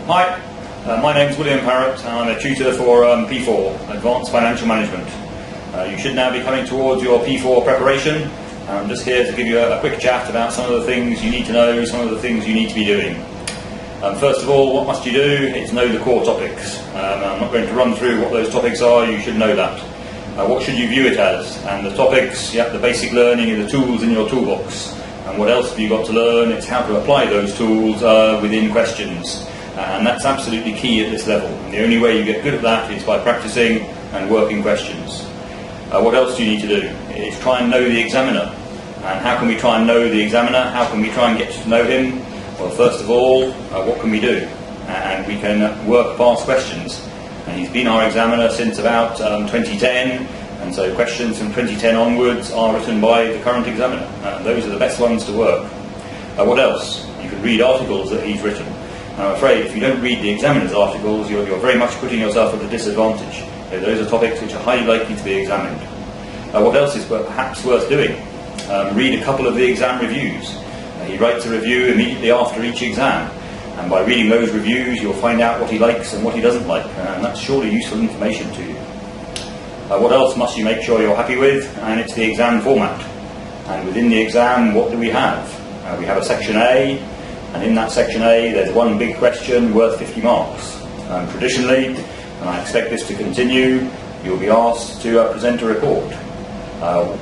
Hi, my name is William Parrott and I'm a tutor for P4, Advanced Financial Management. You should now be coming towards your P4 preparation. I'm just here to give you a quick chat about some of the things you need to know, some of the things you need to be doing. First of all, what must you do? It's know the core topics. I'm not going to run through what those topics are, you should know that. What should you view it as? And the topics, the basic learning and the tools in your toolbox. And what else have you got to learn? It's how to apply those tools within questions. And that's absolutely key at this level. And the only way you get good at that is by practicing and working questions. What else do you need to do? It's try and know the examiner. And how can we try and know the examiner? How can we try and get to know him? Well, first of all, what can we do? And we can work past questions. And he's been our examiner since about 2010. And so questions from 2010 onwards are written by the current examiner. Those are the best ones to work. What else? You can read articles that he's written. I'm afraid if you don't read the examiner's articles, you're very much putting yourself at a disadvantage. Those are topics which are highly likely to be examined. What else is perhaps worth doing? Read a couple of the exam reviews. He writes a review immediately after each exam, and by reading those reviews you'll find out what he likes and what he doesn't like, and that's surely useful information to you. What else must you make sure you're happy with? And it's the exam format. And within the exam, what do we have? We have a section A, and in that section A there's one big question worth 50 marks. Traditionally, and I expect this to continue, you'll be asked to present a report.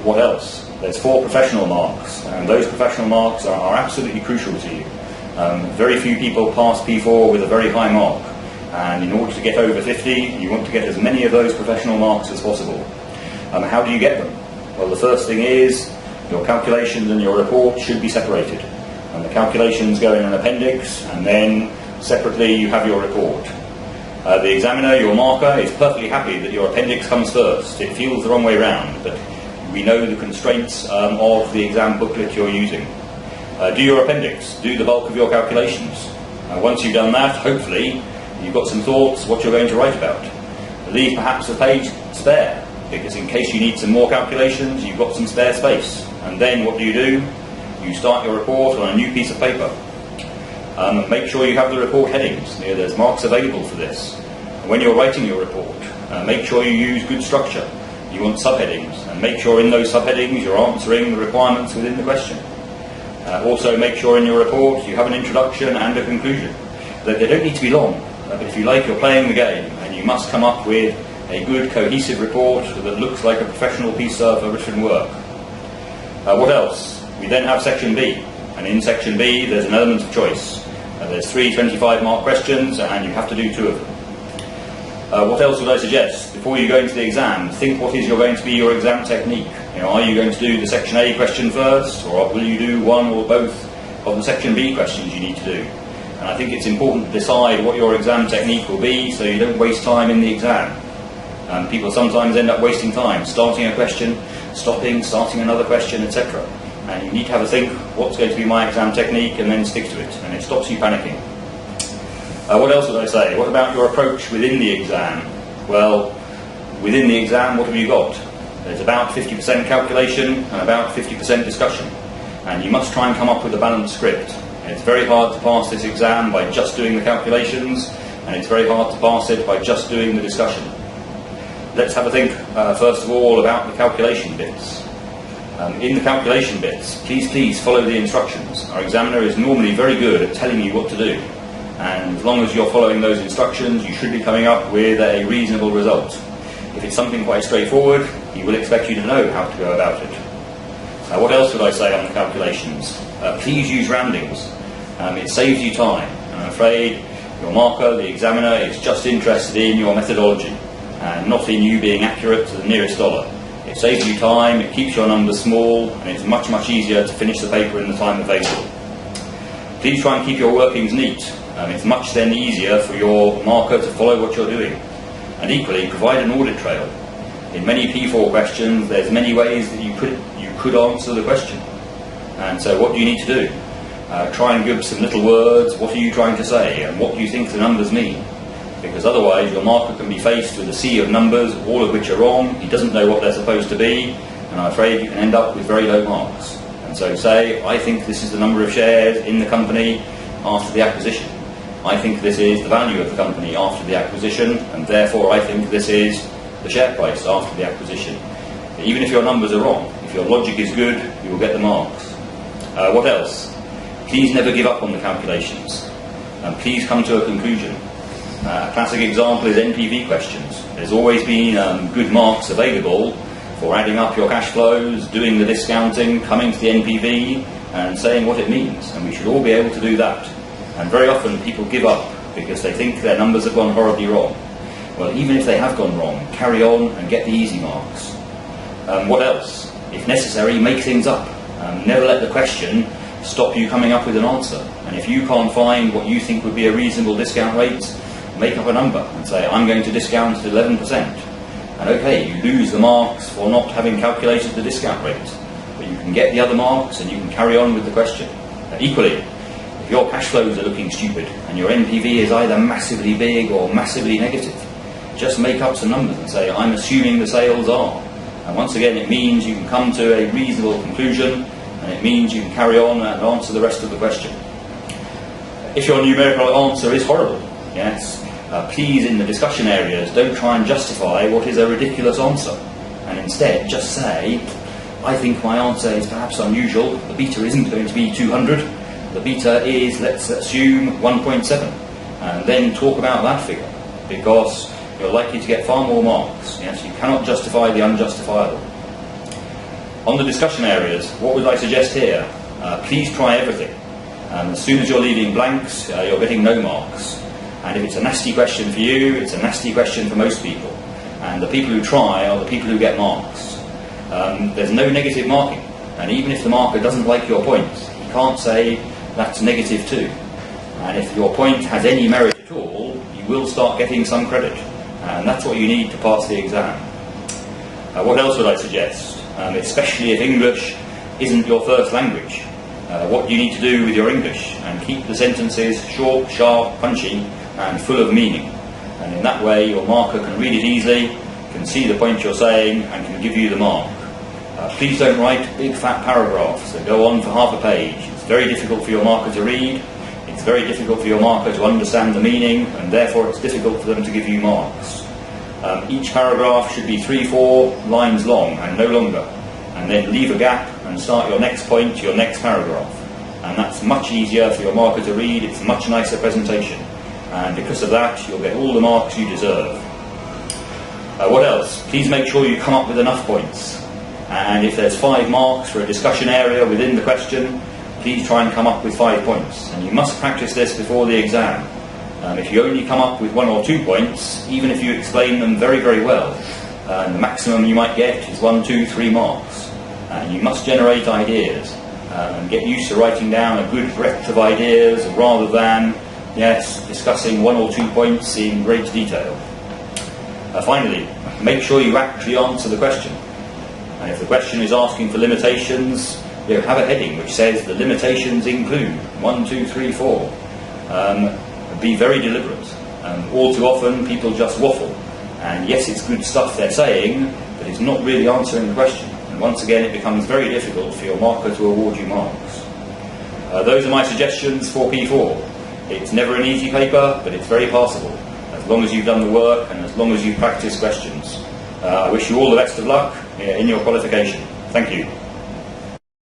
What else? There's 4 professional marks, and those professional marks are absolutely crucial to you. Very few people pass P4 with a very high mark, and in order to get over 50, you want to get as many of those professional marks as possible. How do you get them? Well, the first thing is your calculations and your report should be separated. And the calculations go in an appendix, and then separately you have your report. The examiner, your marker, is perfectly happy that your appendix comes first. It feels the wrong way round, but we know the constraints of the exam booklet you're using. Do your appendix, do the bulk of your calculations. Once you've done that, hopefully, you've got some thoughts what you're going to write about. Leave perhaps a page spare, because in case you need some more calculations, you've got some spare space. And then what do? You start your report on a new piece of paper. Make sure you have the report headings. There's marks available for this. And when you're writing your report, make sure you use good structure. You want subheadings, and make sure in those subheadings you're answering the requirements within the question. Also make sure in your report you have an introduction and a conclusion. They don't need to be long, but if you like, you're playing the game, and you must come up with a good cohesive report that looks like a professional piece of written work. What else? We then have section B, and in section B there's an element of choice. There's 3 25-mark questions, and you have to do 2 of them. What else would I suggest? Before you go into the exam, think what is going to be your exam technique. Are you going to do the section A question first, or will you do one or both of the section B questions you need to do? And I think it's important to decide what your exam technique will be so you don't waste time in the exam. People sometimes end up wasting time, starting a question, stopping, starting another question, etc. And you need to have a think, what's going to be my exam technique, and then stick to it, and it stops you panicking. What else would I say? What about your approach within the exam? Well, within the exam, what have you got? There's about 50% calculation and about 50% discussion. And you must try and come up with a balanced script. It's very hard to pass this exam by just doing the calculations, and it's very hard to pass it by just doing the discussion. Let's have a think, first of all, about the calculation bits. In the calculation bits, please follow the instructions. Our examiner is normally very good at telling you what to do. And as long as you're following those instructions, you should be coming up with a reasonable result. If it's something quite straightforward, he will expect you to know how to go about it. What else would I say on the calculations? Please use roundings. It saves you time. I'm afraid your marker, the examiner, is just interested in your methodology and not in you being accurate to the nearest dollar. It saves you time, it keeps your numbers small, and it's much easier to finish the paper in the time available. Please try and keep your workings neat. It's much then easier for your marker to follow what you're doing. And equally, provide an audit trail. In many P4 questions, there's many ways that you could answer the question. And so what do you need to do? Try and give some little words. What are you trying to say? And what do you think the numbers mean? Because otherwise your marker can be faced with a sea of numbers, all of which are wrong. He doesn't know what they're supposed to be, and I'm afraid you can end up with very low marks. And so say, I think this is the number of shares in the company after the acquisition. I think this is the value of the company after the acquisition, and therefore I think this is the share price after the acquisition. Even if your numbers are wrong, if your logic is good, you will get the marks. What else? Please never give up on the calculations, and please come to a conclusion. A classic example is NPV questions. There's always been good marks available for adding up your cash flows, doing the discounting, coming to the NPV and saying what it means, and we should all be able to do that. And very often people give up because they think their numbers have gone horribly wrong. Well, even if they have gone wrong, carry on and get the easy marks. What else? If necessary, make things up. Never let the question stop you coming up with an answer. And if you can't find what you think would be a reasonable discount rate, make up a number and say, I'm going to discount at 11%. And okay, you lose the marks for not having calculated the discount rate, but you can get the other marks and you can carry on with the question. Equally, if your cash flows are looking stupid and your NPV is either massively big or massively negative, just make up some numbers and say, I'm assuming the sales are. And once again, it means you can come to a reasonable conclusion, and it means you can carry on and answer the rest of the question. If your numerical answer is horrible, yes, please, in the discussion areas, don't try and justify what is a ridiculous answer, and instead just say, I think my answer is perhaps unusual. The beta isn't going to be 200. The beta is, let's assume, 1.7, and then talk about that figure, because you're likely to get far more marks. Yes, you cannot justify the unjustifiable. On the discussion areas, what would I suggest here? Please try everything. As soon as you're leaving blanks, you're getting no marks. And if it's a nasty question for you, it's a nasty question for most people. And the people who try are the people who get marks. There's no negative marking. And even if the marker doesn't like your point, he can't say that's negative too. And if your point has any merit at all, you will start getting some credit. And that's what you need to pass the exam. What else would I suggest? Especially if English isn't your first language. What you need to do with your English, and keep the sentences short, sharp, punchy, and full of meaning. And in that way, your marker can read it easily, can see the point you're saying, and can give you the mark. Please don't write big fat paragraphs that go on for half a page. It's very difficult for your marker to read. It's very difficult for your marker to understand the meaning, and therefore it's difficult for them to give you marks. Each paragraph should be 3-4 lines long and no longer, and then leave a gap and start your next point, your next paragraph. And that's much easier for your marker to read. It's a much nicer presentation, and because of that you'll get all the marks you deserve. What else? Please make sure you come up with enough points, and if there's 5 marks for a discussion area within the question, please try and come up with 5 points, and you must practice this before the exam. If you only come up with 1 or 2 points, even if you explain them very, very well, the maximum you might get is 1, 2, 3 marks. And you must generate ideas and get used to writing down a good breadth of ideas rather than, yes, discussing 1 or 2 points in great detail. Finally, make sure you actually answer the question. And if the question is asking for limitations, you have a heading which says the limitations include 1, 2, 3, 4. Be very deliberate. All too often people just waffle, and yes, it's good stuff they're saying, but it's not really answering the question, and once again it becomes very difficult for your marker to award you marks. Those are my suggestions for P4. It's never an easy paper, but it's very passable, as long as you've done the work and as long as you've practiced questions. I wish you all the best of luck in your qualification. Thank you.